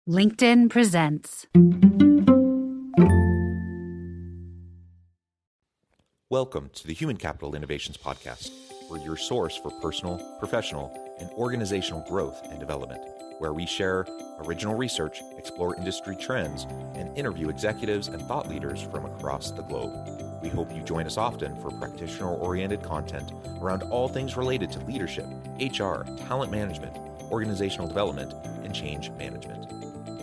LinkedIn presents. Welcome to the Human Capital Innovations Podcast. We're your source for personal, professional, and organizational growth and development, where we share original research, explore industry trends, and interview executives and thought leaders from across the globe. We hope you join us often for practitioner-oriented content around all things related to leadership, HR, talent management, organizational development, and change management.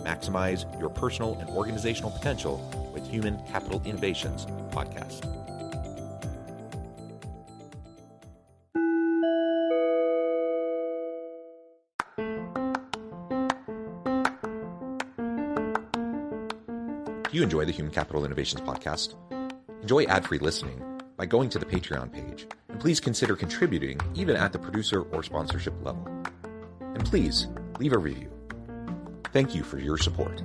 Maximize your personal and organizational potential with Human Capital Innovations Podcast. Do you enjoy the Human Capital Innovations Podcast? Enjoy ad-free listening by going to the Patreon page, and please consider contributing even at the producer or sponsorship level. And please leave a review. Thank you for your support.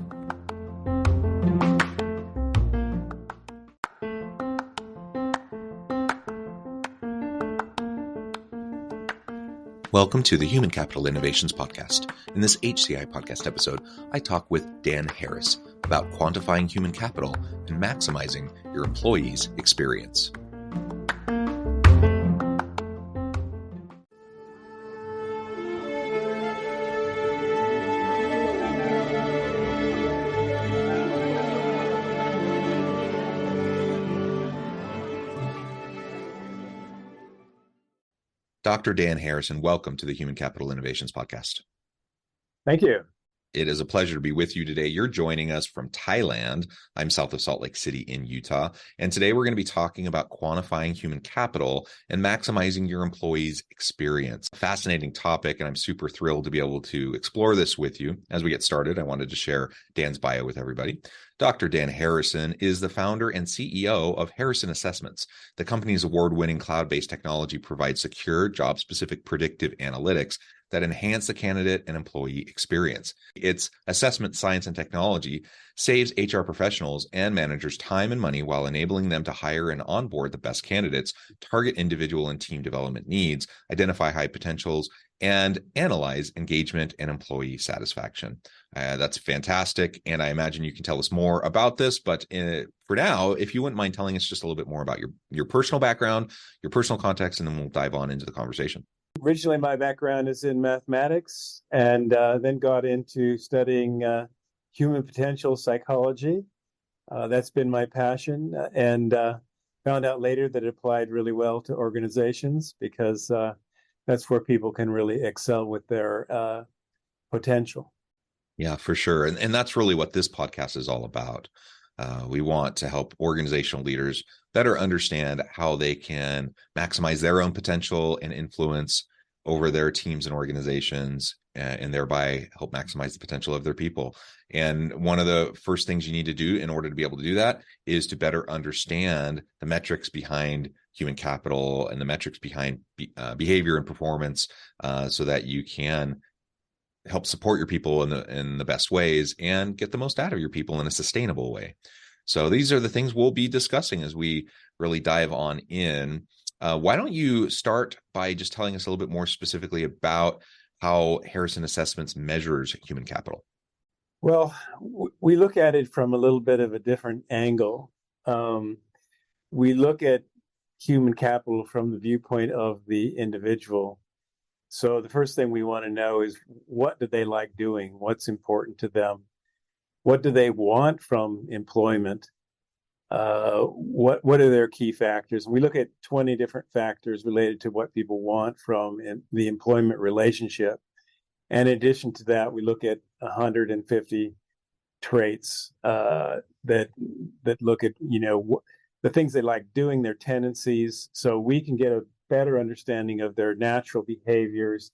Welcome to the Human Capital Innovations Podcast. In this HCI Podcast episode, I talk with Dan Harris about quantifying human capital and maximizing your employees' experience. Dr. Dan Harrison, welcome to the Human Capital Innovations Podcast. Thank you. It is a pleasure to be with you today. You're joining us from Thailand. I'm south of Salt Lake City in Utah. And today we're going to be talking about quantifying human capital and maximizing your employees' experience. Fascinating topic, and I'm super thrilled to be able to explore this with you. As we get started, I wanted to share Dan's bio with everybody. Dr. Dan Harrison is the founder and CEO of Harrison Assessments. The company's award-winning cloud-based technology provides secure, job-specific predictive analytics that enhance the candidate and employee experience. Its assessment science and technology saves HR professionals and managers time and money while enabling them to hire and onboard the best candidates, target individual and team development needs, identify high potentials, and analyze engagement and employee satisfaction. That's fantastic. And I imagine you can tell us more about this. But for now, if you wouldn't mind telling us just a little bit more about your personal background, your personal context, and then we'll dive on into the conversation. Originally, my background is in mathematics and then got into studying human potential psychology. That's been my passion, and found out later that it applied really well to organizations because that's where people can really excel with their potential. Yeah, for sure. And that's really what this podcast is all about. We want to help organizational leaders better understand how they can maximize their own potential and influence over their teams and organizations, and thereby help maximize the potential of their people. And one of the first things you need to do in order to be able to do that is to better understand the metrics behind human capital and the metrics behind behavior and performance, so that you can help support your people in the best ways and get the most out of your people in a sustainable way. So these are the things we'll be discussing as we really dive on in. Why don't you start by just telling us a little bit more specifically about how Harrison Assessments measures human capital? Well, we look at it from a little bit of a different angle. We look at human capital from the viewpoint of the individual. So the first thing we want to know is, what do they like doing? What's important to them? What do they want from employment? What are their key factors? We look at 20 different factors related to what people want from the employment relationship. And in addition to that, we look at 150 traits that look at, the things they like doing, their tendencies, so we can get a better understanding of their natural behaviors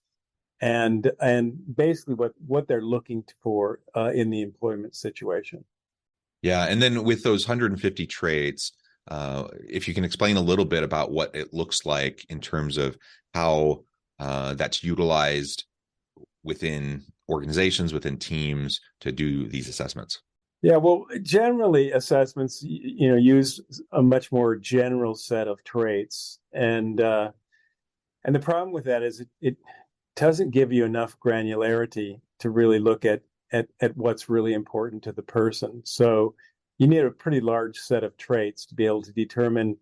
and basically what they're looking for in the employment situation. Yeah, and then with those 150 traits, if you can explain a little bit about what it looks like in terms of how that's utilized within organizations, within teams to do these assessments. Yeah, well, generally assessments, use a much more general set of traits, and the problem with that is it doesn't give you enough granularity to really look at at what's really important to the person. So you need a pretty large set of traits to be able to determine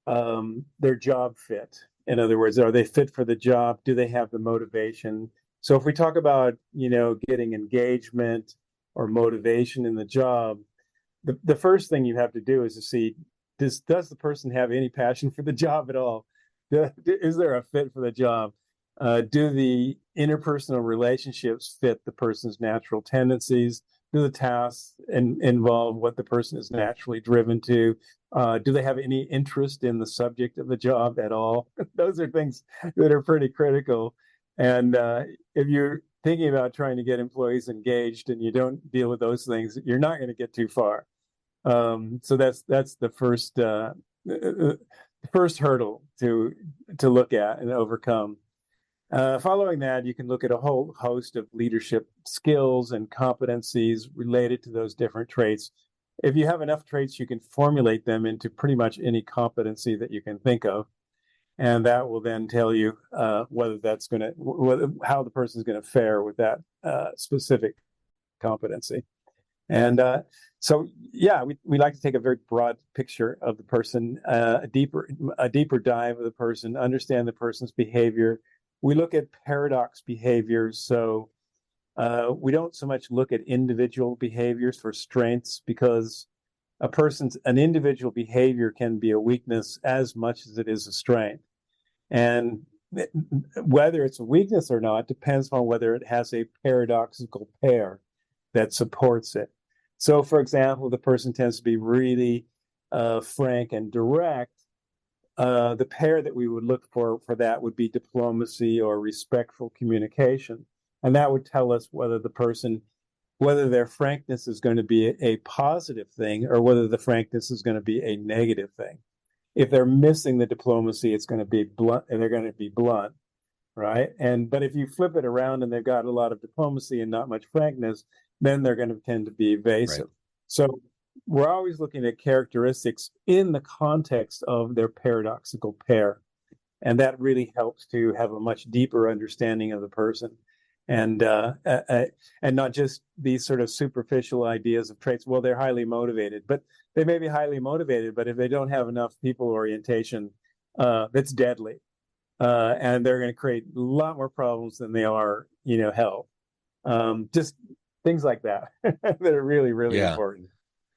their job fit. In other words, are they fit for the job? Do they have the motivation? So if we talk about, getting engagement or motivation in the job, the first thing you have to do is to see, does the person have any passion for the job at all? Is there a fit for the job? Do the interpersonal relationships fit the person's natural tendencies? Do the tasks involve what the person is naturally driven to? Do they have any interest in the subject of the job at all? Those are things that are pretty critical. And if you're thinking about trying to get employees engaged and you don't deal with those things, you're not going to get too far. So that's the first hurdle to look at and overcome. Following that, you can look at a whole host of leadership skills and competencies related to those different traits. If you have enough traits, you can formulate them into pretty much any competency that you can think of. And that will then tell you whether that's how the person is going to fare with that specific competency. And we like to take a very broad picture of the person, a deeper dive of the person, understand the person's behavior. We look at paradox behaviors, so we don't so much look at individual behaviors for strengths, because an individual behavior can be a weakness as much as it is a strength. And whether it's a weakness or not depends on whether it has a paradoxical pair that supports it. So, for example, the person tends to be really frank and direct. The pair that we would look for that would be diplomacy or respectful communication. And that would tell us whether their frankness is going to be a positive thing or whether the frankness is going to be a negative thing. If they're missing the diplomacy, it's going to be blunt, and they're going to be blunt, right? But if you flip it around and they've got a lot of diplomacy and not much frankness, then they're going to tend to be evasive. Right. So we're always looking at characteristics in the context of their paradoxical pair. And that really helps to have a much deeper understanding of the person. And not just these sort of superficial ideas of traits. Well, they're highly motivated, but they may be highly motivated, but if they don't have enough people orientation, that's deadly. And they're going to create a lot more problems than they are, help. Just things like that that are really, really important.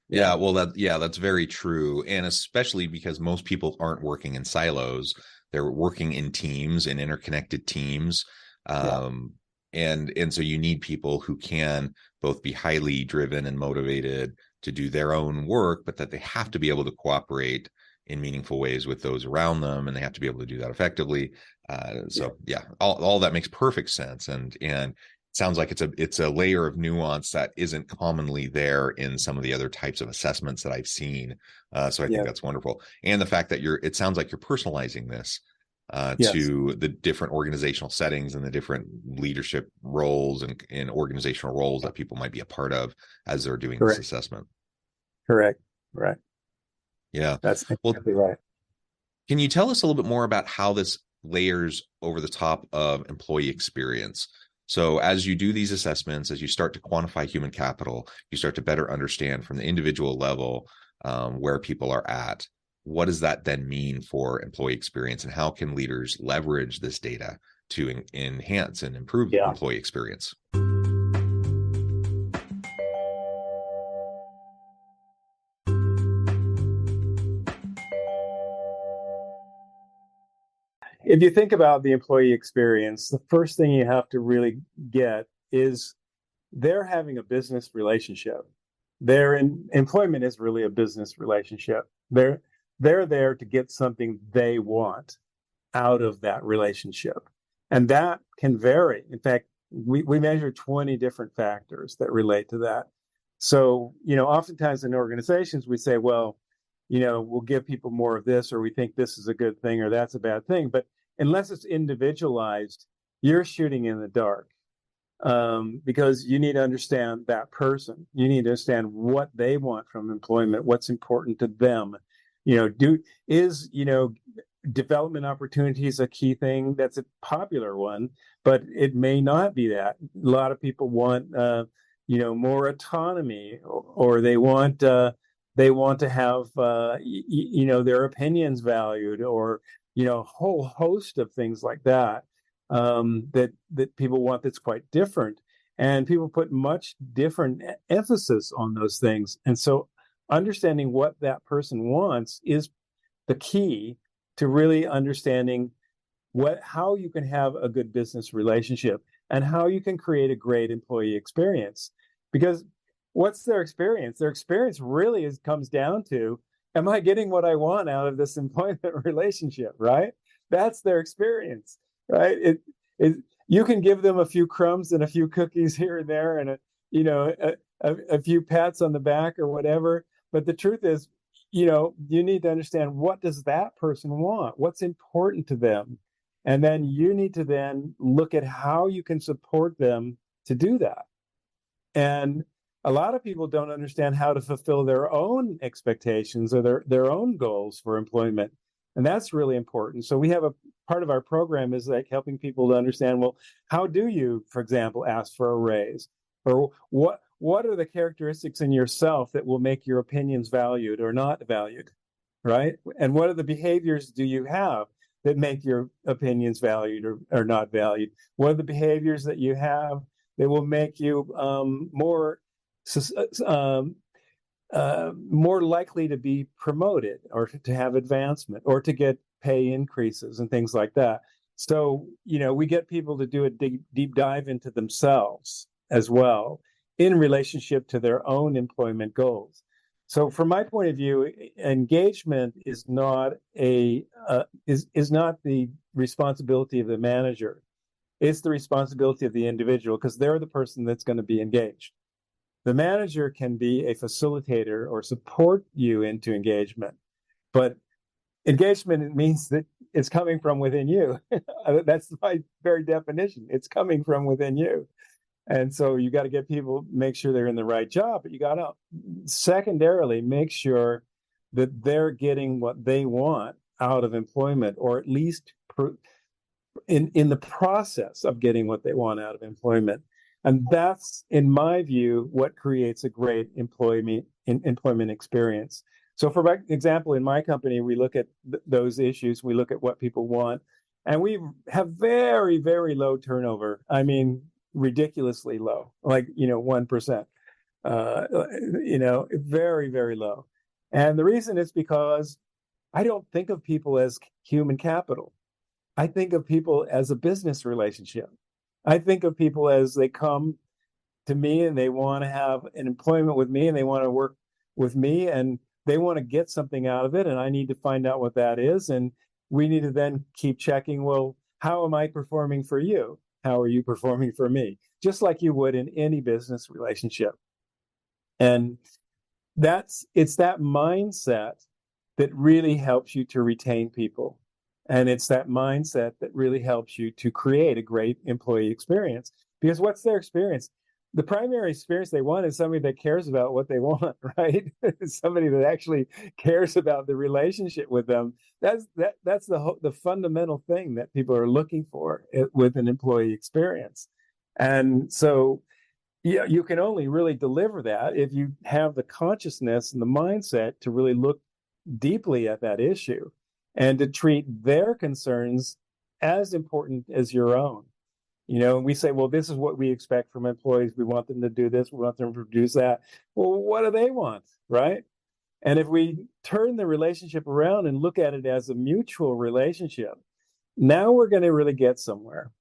Yeah, well, that's very true. And especially because most people aren't working in silos. They're working in teams, in interconnected teams. And so you need people who can both be highly driven and motivated to do their own work, but that they have to be able to cooperate in meaningful ways with those around them, and they have to be able to do that effectively. All that makes perfect sense. And it sounds like it's a layer of nuance that isn't commonly there in some of the other types of assessments that I've seen. So I think that's wonderful. And the fact that it sounds like you're personalizing this to the different organizational settings and the different leadership roles and organizational roles that people might be a part of as they're doing this assessment. Correct. Right. Yeah. That's exactly right. Can you tell us a little bit more about how this layers over the top of employee experience? So as you do these assessments, as you start to quantify human capital, you start to better understand from the individual level where people are at. What does that then mean for employee experience, and how can leaders leverage this data to enhance and improve employee experience? If you think about the employee experience, the first thing you have to really get is they're having a business relationship. Their employment is really a business relationship. They're there to get something they want out of that relationship. And that can vary. In fact, we measure 20 different factors that relate to that. So, oftentimes in organizations, we say, well, we'll give people more of this, or we think this is a good thing, or that's a bad thing. But unless it's individualized, you're shooting in the dark, because you need to understand that person. You need to understand what they want from employment, what's important to them. Development opportunities a key thing? That's a popular one, but it may not be that. A lot of people want more autonomy, or they want to have their opinions valued, or a whole host of things like that, that people want, that's quite different. And people put much different emphasis on those things. And so understanding what that person wants is the key to really understanding how you can have a good business relationship and how you can create a great employee experience. Because what's their experience? Their experience really comes down to, am I getting what I want out of this employment relationship, right? That's their experience, right? You can give them a few crumbs and a few cookies here and there, and a few pats on the back or whatever. But the truth is, you need to understand, what does that person want? What's important to them? And then you need to then look at how you can support them to do that. And a lot of people don't understand how to fulfill their own expectations or their own goals for employment. And that's really important. So we have a part of our program is like helping people to understand, well, how do you, for example, ask for a raise? Or what are the characteristics in yourself that will make your opinions valued or not valued, right? And what are the behaviors do you have that make your opinions valued or not valued? What are the behaviors that you have that will make you more likely to be promoted, or to have advancement, or to get pay increases and things like that? So, we get people to do a deep dive into themselves as well in relationship to their own employment goals. So from my point of view, engagement is not is not the responsibility of the manager. It's the responsibility of the individual, because they're the person that's going to be engaged. The manager can be a facilitator or support you into engagement, but engagement means that it's coming from within you. That's my very definition. It's coming from within you. And so you got to get people, make sure they're in the right job, but you got to secondarily make sure that they're getting what they want out of employment, or at least in the process of getting what they want out of employment. And that's, in my view, what creates a great employment experience. So for example, in my company, we look at those issues. We look at what people want, and we have very, very low turnover. I mean, ridiculously low, like 1%. Very, very low. And the reason is because I don't think of people as human capital. I think of people as a business relationship. I think of people as they come to me and they want to have an employment with me, and they want to work with me, and they want to get something out of it, and I need to find out what that is. And we need to then keep checking, well, how am I performing for you? How are you performing for me? Just like you would in any business relationship. And it's that mindset that really helps you to retain people. And it's that mindset that really helps you to create a great employee experience. Because what's their experience? The primary experience they want is somebody that cares about what they want, right? Somebody that actually cares about the relationship with them. That's the fundamental thing that people are looking for with an employee experience. And so, you can only really deliver that if you have the consciousness and the mindset to really look deeply at that issue and to treat their concerns as important as your own. We say, well, this is what we expect from employees. We want them to do this. We want them to produce that. Well, what do they want, right? And if we turn the relationship around and look at it as a mutual relationship, now we're going to really get somewhere,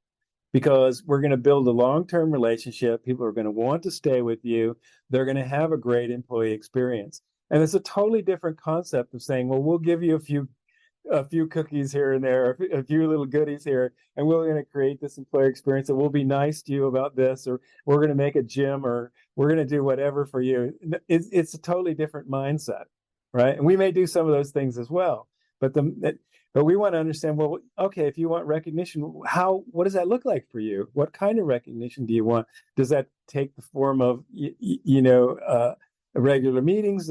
because we're going to build a long-term relationship. People are going to want to stay with you. They're going to have a great employee experience. And it's a totally different concept of saying, well, we'll give you a few cookies here and there, a few little goodies here, and we're going to create this employee experience, and we'll be nice to you about this, or we're going to make a gym, or we're going to do whatever for you. It's a totally different mindset, right? And we may do some of those things as well, but we want to understand, well, okay, if you want recognition, what does that look like for you? What kind of recognition do you want? Does that take the form of, regular meetings,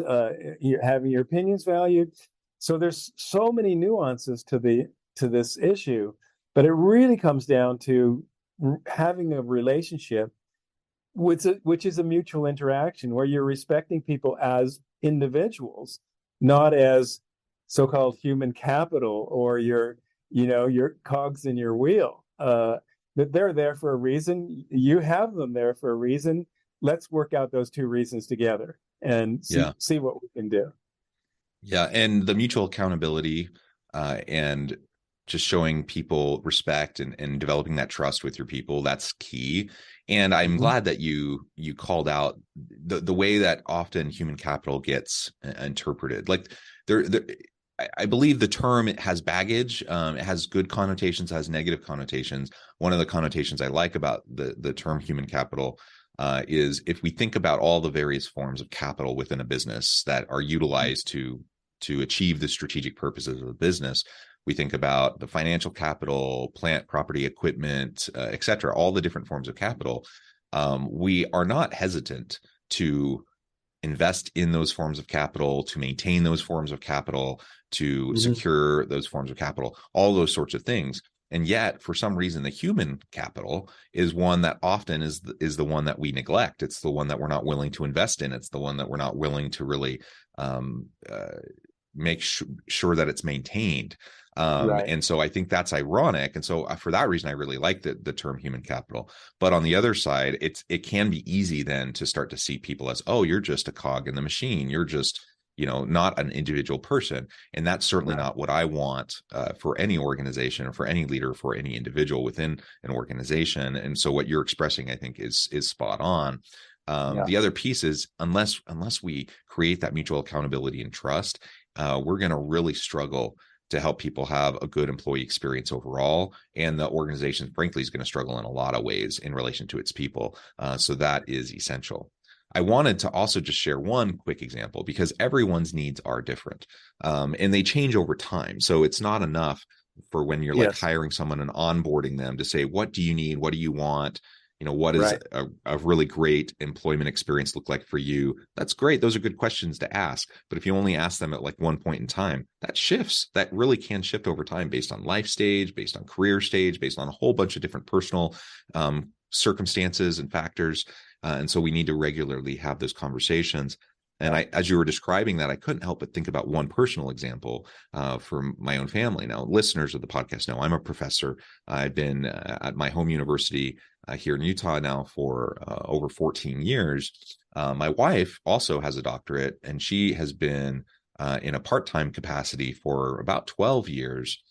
having your opinions valued? So there's so many nuances to this issue, but it really comes down to having a relationship which is a mutual interaction where you're respecting people as individuals, not as so-called human capital or your cogs in your wheel. That they're there for a reason. You have them there for a reason. Let's work out those two reasons together and see what we can do. Yeah, and the mutual accountability and just showing people respect and developing that trust with your people, that's key. And I'm glad that you called out the way that often human capital gets interpreted. Like I believe the term, it has baggage. It has good connotations, it has negative connotations. One of the connotations I like about the term human capital is if we think about all the various forms of capital within a business that are utilized to achieve the strategic purposes of the business. We think about the financial capital, plant, property, equipment, et cetera, all the different forms of capital. We are not hesitant to invest in those forms of capital, to maintain those forms of capital, to secure those forms of capital, all those sorts of things. And yet, for some reason, the human capital is one that often is the one that we neglect. It's the one that we're not willing to invest in. It's the one that we're not willing to really make sure that it's maintained. And so I think that's ironic. And so for that reason, I really like the term human capital. But on the other side, it can be easy then to start to see people as, oh, you're just a cog in the machine. You're just, not an individual person. And that's certainly not what I want for any organization or for any leader, for any individual within an organization. And so what you're expressing, I think, is spot on. The other piece is unless we create that mutual accountability and trust, we're going to really struggle to help people have a good employee experience overall. And the organization, frankly, is going to struggle in a lot of ways in relation to its people. So that is essential. I wanted to also just share one quick example because everyone's needs are different and they change over time. So it's not enough for when you're like hiring someone and onboarding them to say, what do you need? What do you want? What does a really great employment experience look like for you? That's great. Those are good questions to ask. But if you only ask them at like one point in time, that shifts. That really can shift over time based on life stage, based on career stage, based on a whole bunch of different personal circumstances and factors. And so we need to regularly have those conversations. And as you were describing that, I couldn't help but think about one personal example from my own family. Now, listeners of the podcast know I'm a professor. I've been at my home university here in Utah now for over 14 years. My wife also has a doctorate, and she has been in a part-time capacity for about 12 years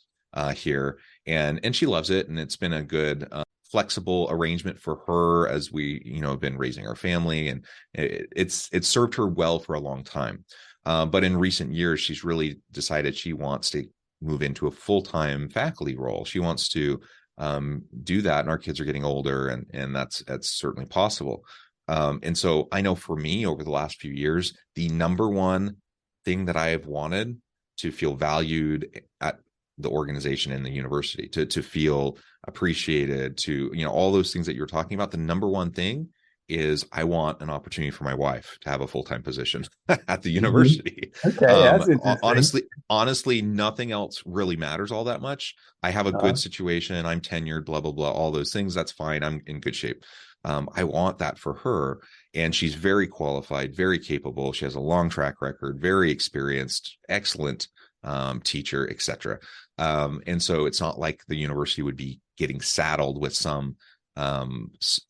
here. And she loves it. And it's been a good flexible arrangement for her as we, have been raising our family, and it's served her well for a long time. But in recent years, she's really decided she wants to move into a full-time faculty role. She wants to do that, and our kids are getting older, and that's certainly possible. And so I know for me, over the last few years, the number one thing that I have wanted to feel valued at the organization and the university, to feel appreciated, to, all those things that you're talking about, the number one thing is I want an opportunity for my wife to have a full-time position at the university. Okay, that's interesting. Honestly, nothing else really matters all that much. I have a good situation. I'm tenured, blah, blah, blah, all those things. That's fine. I'm in good shape. I want that for her. And she's very qualified, very capable. She has a long track record, very experienced, excellent teacher, etc. And so it's not like the university would be getting saddled with some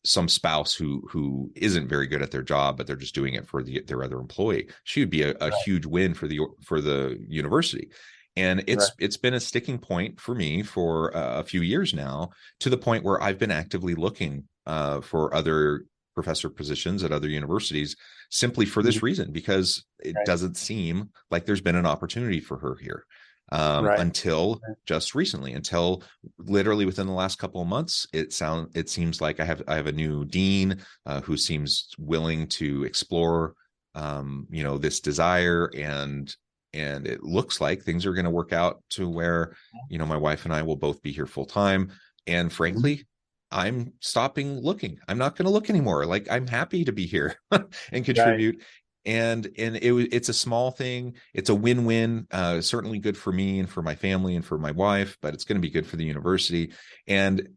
spouse who isn't very good at their job, but they're just doing it for their other employee. She would be a huge win for the university. And it's been a sticking point for me for a few years now, to the point where I've been actively looking for other professor positions at other universities, simply for this reason, because it doesn't seem like there's been an opportunity for her here until just recently, until literally within the last couple of months. It seems like I have a new dean who seems willing to explore this desire, and it looks like things are going to work out to where my wife and I will both be here full time. And frankly, I'm stopping looking. I'm not going to look anymore. Like, I'm happy to be here and contribute. And it's a small thing. It's a win-win, certainly good for me and for my family and for my wife, but it's going to be good for the university. And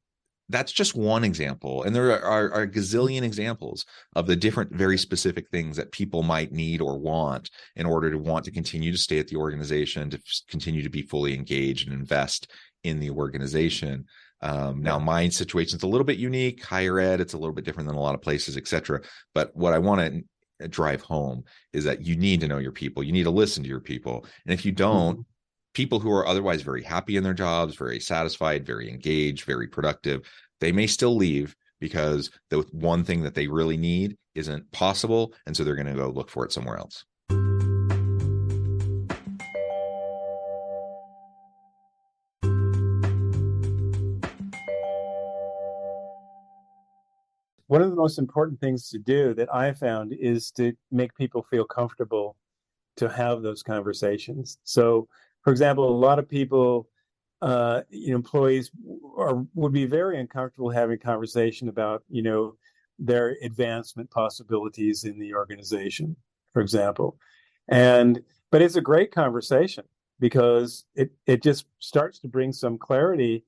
that's just one example. And there are a gazillion examples of the different, very specific things that people might need or want in order to want to continue to stay at the organization, to continue to be fully engaged and invest in the organization. Now, my situation's a little bit unique. Higher ed, it's a little bit different than a lot of places, et cetera. But what I want to drive home is that you need to know your people. You need to listen to your people. And if you don't, people who are otherwise very happy in their jobs, very satisfied, very engaged, very productive, they may still leave because the one thing that they really need isn't possible. And so they're going to go look for it somewhere else. One of the most important things to do that I found is to make people feel comfortable to have those conversations. So, for example, a lot of people, employees would be very uncomfortable having a conversation about, their advancement possibilities in the organization, for example. But it's a great conversation because it just starts to bring some clarity,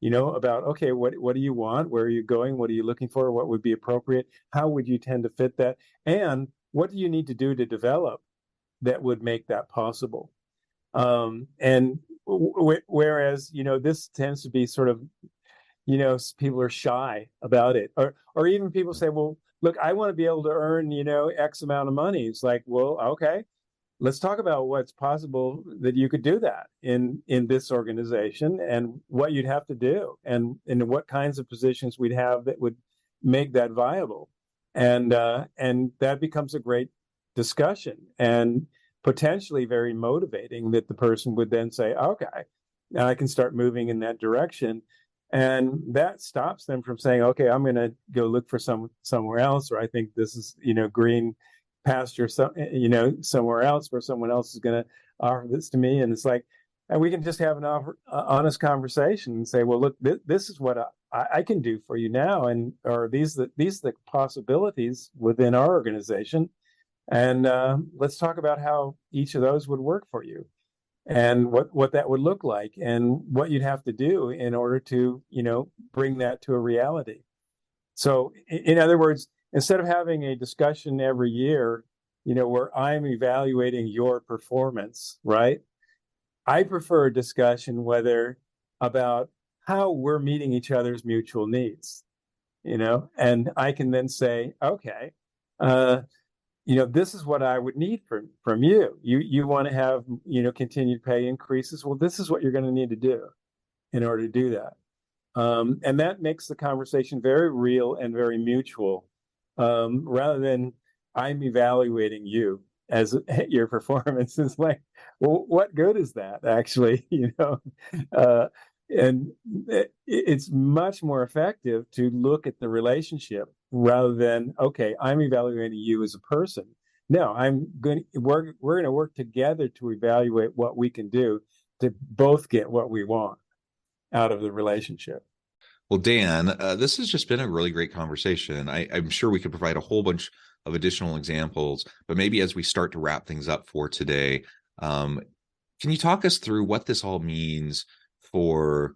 about, okay, what do you want? Where are you going? What are you looking for? What would be appropriate? How would you tend to fit that? And what do you need to do to develop that would make that possible? Whereas, this tends to be sort of, people are shy about it, or even people say, well, look, I want to be able to earn, X amount of money. It's like, well, okay, let's talk about what's possible that you could do that in this organization and what you'd have to do and what kinds of positions we'd have that would make that viable. And that becomes a great discussion and potentially very motivating, that the person would then say, okay, now I can start moving in that direction. And that stops them from saying, okay, I'm going to go look for somewhere else, or I think this is, green pasture, somewhere else where someone else is going to offer this to me. And it's like, and we can just have an honest conversation and say, well, look, this is what I can do for you now. Or these are the possibilities within our organization. And let's talk about how each of those would work for you and what that would look like and what you'd have to do in order to, bring that to a reality. So in other words, instead of having a discussion every year, where I'm evaluating your performance, right? I prefer a discussion about how we're meeting each other's mutual needs, and I can then say, okay, this is what I would need from you. You want to have, continued pay increases. Well, this is what you're going to need to do in order to do that. And that makes the conversation very real and very mutual, rather than I'm evaluating you as your performance. Is like, well, what good is that actually? And it's much more effective to look at the relationship rather than, okay, I'm evaluating you as a person. No, we're going to work together to evaluate what we can do to both get what we want out of the relationship. Well, Dan, this has just been a really great conversation. I'm sure we could provide a whole bunch of additional examples, but maybe as we start to wrap things up for today, can you talk us through what this all means for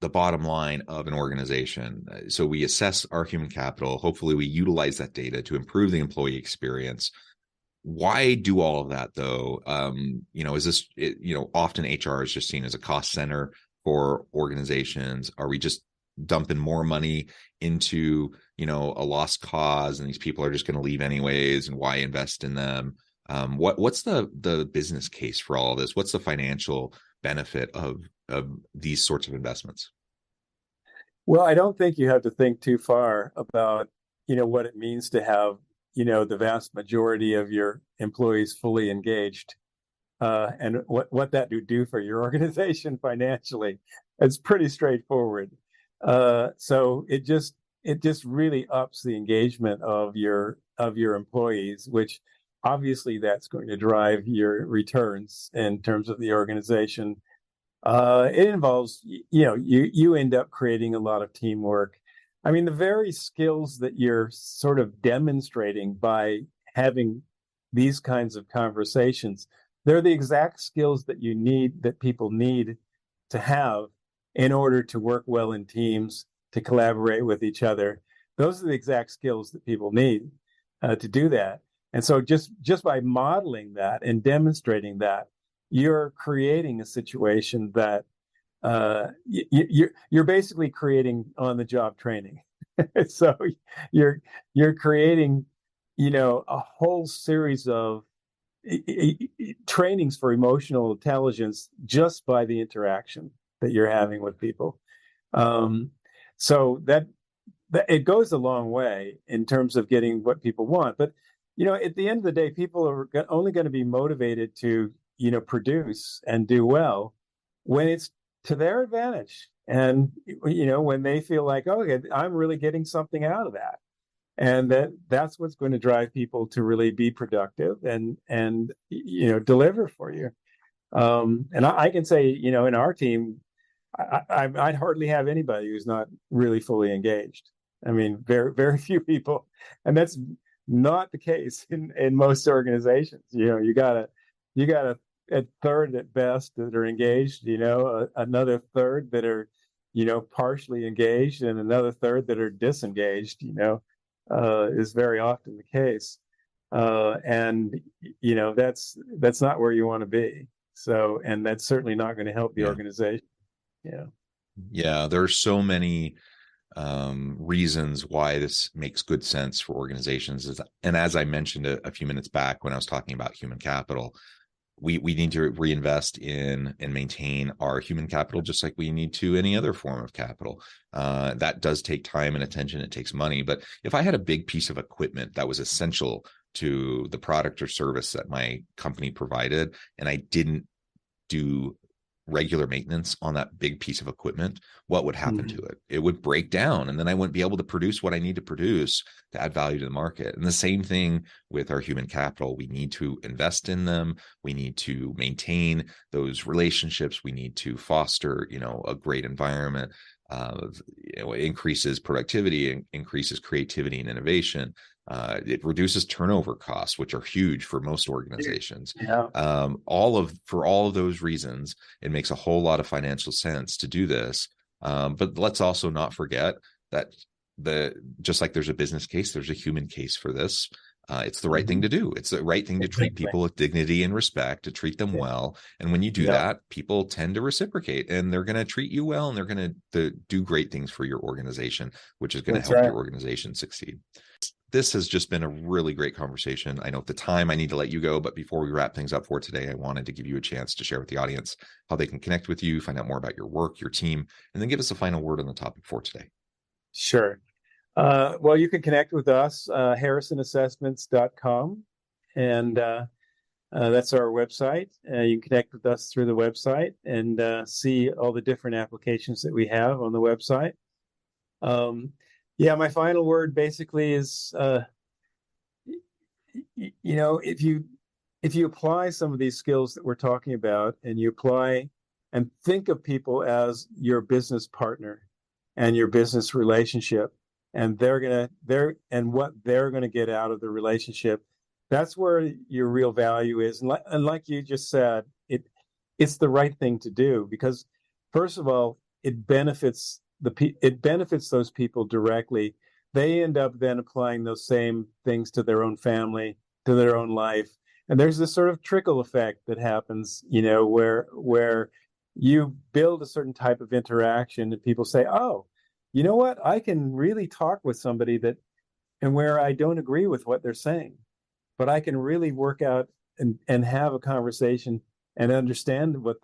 the bottom line of an organization? So we assess our human capital. Hopefully we utilize that data to improve the employee experience. Why do all of that though? Is this, often HR is just seen as a cost center for organizations. Are we just dumping more money into, a lost cause and these people are just going to leave anyways, and why invest in them? What's the business case for all of this? What's the financial benefit of these sorts of investments? Well, I don't think you have to think too far about, what it means to have, the vast majority of your employees fully engaged, and what that would do for your organization financially. It's pretty straightforward. So it just really ups the engagement of your employees, which obviously that's going to drive your returns in terms of the organization. It involves, you end up creating a lot of teamwork. I mean, the very skills that you're sort of demonstrating by having these kinds of conversations, they're the exact skills that people need to have in order to work well in teams to collaborate with each other. Those are the exact skills that people need to do that. And so just by modeling that and demonstrating that, you're creating a situation that you're basically creating on-the-job training. So you're creating, a whole series of trainings for emotional intelligence just by the interaction that you're having with people. So that it goes a long way in terms of getting what people want. But, at the end of the day, people are only going to be motivated to, produce and do well when it's to their advantage. And, when they feel like, okay, I'm really getting something out of that. And that's what's going to drive people to really be productive and deliver for you. And I can say, in our team, I'd hardly have anybody who's not really fully engaged. I mean, very, very few people. And that's not the case in most organizations. You got a third at best that are engaged, another third that are, partially engaged, and another third that are disengaged, is very often the case. And, that's not where you want to be. So, and that's certainly not going to help the organization. Yeah, there are so many reasons why this makes good sense for organizations. And as I mentioned a few minutes back when I was talking about human capital, we need to reinvest in and maintain our human capital just like we need to any other form of capital. That does take time and attention. It takes money. But if I had a big piece of equipment that was essential to the product or service that my company provided, and I didn't do regular maintenance on that big piece of equipment, what would happen to it? It would break down, and then I wouldn't be able to produce what I need to produce to add value to the market. And the same thing with our human capital. We need to invest in them. We need to maintain those relationships. We need to foster, a great environment. It increases productivity, increases creativity and innovation. It reduces turnover costs, which are huge for most organizations. Yeah. For all of those reasons, it makes a whole lot of financial sense to do this. But let's also not forget that just like there's a business case, there's a human case for this. It's the right thing to do. It's the right thing to treat people with dignity and respect, to treat them well. And when you do that, people tend to reciprocate, and they're going to treat you well, and they're going to do great things for your organization, which is going to help your organization succeed. This has just been a really great conversation. I know at the time I need to let you go, but before we wrap things up for today, I wanted to give you a chance to share with the audience how they can connect with you, find out more about your work, your team, and then give us a final word on the topic for today. Sure. Well, you can connect with us, harrisonassessments.com, and that's our website. You can connect with us through the website and see all the different applications that we have on the website. My final word basically is, if you apply some of these skills that we're talking about, and you apply and think of people as your business partner and your business relationship, and what they're gonna get out of the relationship, that's where your real value is. And like you just said, it's the right thing to do, because first of all, it benefits those people directly. They end up then applying those same things to their own family, to their own life. And there's this sort of trickle effect that happens, where you build a certain type of interaction and people say, oh, you know what? I can really talk with somebody where I don't agree with what they're saying, but I can really work out and have a conversation and understand what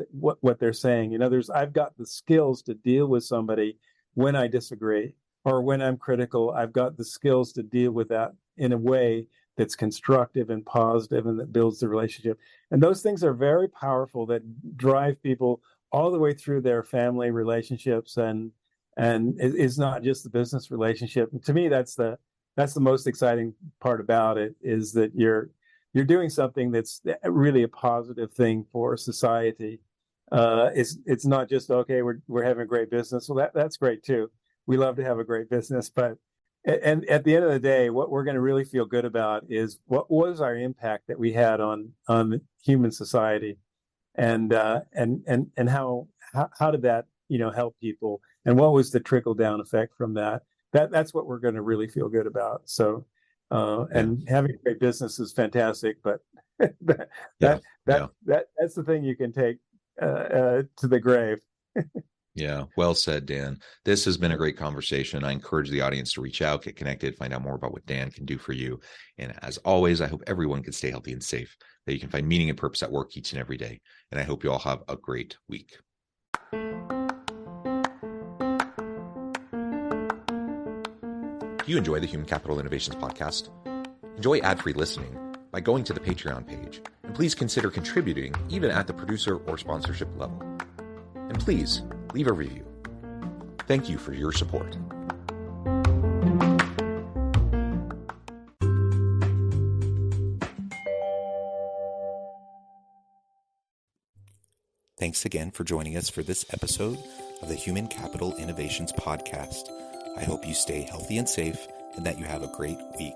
they're saying. I've got the skills to deal with somebody when I disagree or when I'm critical. I've got the skills to deal with that in a way that's constructive and positive and that builds the relationship. And those things are very powerful, that drive people all the way through their family relationships, and it's not just the business relationship. To me, that's the most exciting part about it, is that you're doing something that's really a positive thing for society. It's not just, okay, we're having a great business. Well, that's great too. We love to have a great business, but at the end of the day, what we're going to really feel good about is what was our impact that we had on human society, and how did that help people, and what was the trickle down effect from that. That's what we're going to really feel good about. So, and having a great business is fantastic, but that's the thing you can take to the grave. Yeah, well said, Dan. This has been a great conversation. I encourage the audience to reach out, get connected, find out more about what Dan can do for you. And as always, I hope everyone can stay healthy and safe, that you can find meaning and purpose at work each and every day. And I hope you all have a great week. Do you enjoy the Human Capital Innovations podcast? Enjoy ad-free listening by going to the Patreon page. And please consider contributing even at the producer or sponsorship level. And please leave a review. Thank you for your support. Thanks again for joining us for this episode of the Human Capital Innovations Podcast. I hope you stay healthy and safe and that you have a great week.